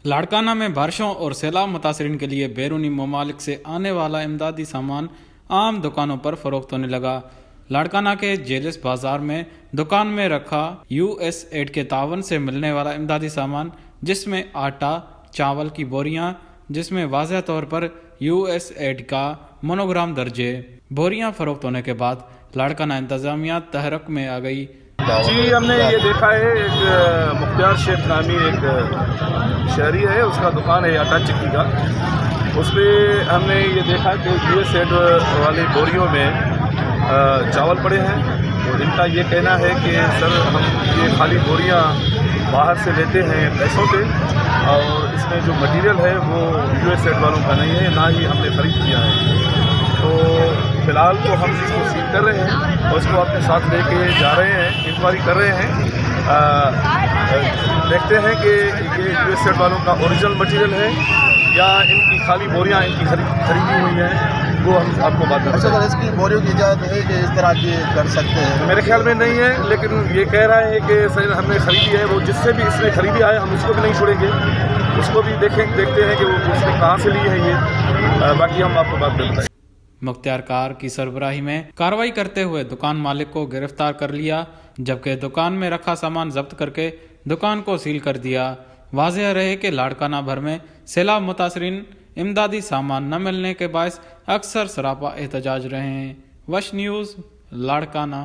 لاڑکانہ میں بارشوں اور سیلاب متاثرین کے لیے بیرونی ممالک سے آنے والا امدادی سامان عام دکانوں پر فروخت ہونے لگا۔ لاڑکانہ کے جیلس بازار میں دکان میں رکھا یو ایس ایڈ کے تعاون سے ملنے والا امدادی سامان، جس میں آٹا، چاول کی بوریاں، جس میں واضح طور پر یو ایس ایڈ کا مونوگرام درج ہے۔ بوریاں فروخت ہونے کے بعد لاڑکانہ انتظامیہ تحرک میں آ گئی۔ جی، ہم نے یہ دیکھا ہے ایک مختار شیخ نامی ایک شہری ہے، اس کا دکان ہے آٹا چکی کا۔ اس پہ ہم نے یہ دیکھا کہ یو ایس ایڈ والی بوریوں میں چاول پڑے ہیں، اور ان کا یہ کہنا ہے کہ سر ہم یہ خالی بوریاں باہر سے لیتے ہیں پیسوں پہ، اور اس میں جو مٹیریل ہے وہ یو ایس ایڈ والوں کا نہیں ہے، نہ ہی ہم نے خرید کیا ہے۔ تو فی الحال تو ہم اس کو سیل کر رہے ہیں اور اس کو اپنے ساتھ لے کے جا رہے ہیں، انکوائری کر رہے ہیں، دیکھتے ہیں کہ یہ یو ایس ایڈ والوں کا اوریجنل مٹیریل ہے یا ان کی خالی بوریاں ان کی خریدی ہوئی ہیں، وہ ہم آپ کو بات کریں۔ اچھا، اس کی بوریوں کی اجازت ہے کہ اس طرح کی کر سکتے ہیں؟ میرے خیال میں نہیں ہے، لیکن یہ کہہ رہا ہے کہ سر ہم نے خریدی ہے، وہ جس سے بھی اس نے خریدی ہے ہم اس کو بھی نہیں چھوڑیں گے، اس کو بھی دیکھتے ہیں کہ وہ اس نے کہاں سے لی ہے یہ، باقی ہم آپ کو بات کرتے ہیں۔ مختار کار کی سربراہی میں کارروائی کرتے ہوئے دکان مالک کو گرفتار کر لیا، جبکہ دکان میں رکھا سامان ضبط کر کے دکان کو سیل کر دیا۔ واضح رہے کہ لاڑکانہ بھر میں سیلاب متاثرین امدادی سامان نہ ملنے کے باعث اکثر سراپا احتجاج رہے ہیں۔ وش نیوز، لاڑکانہ۔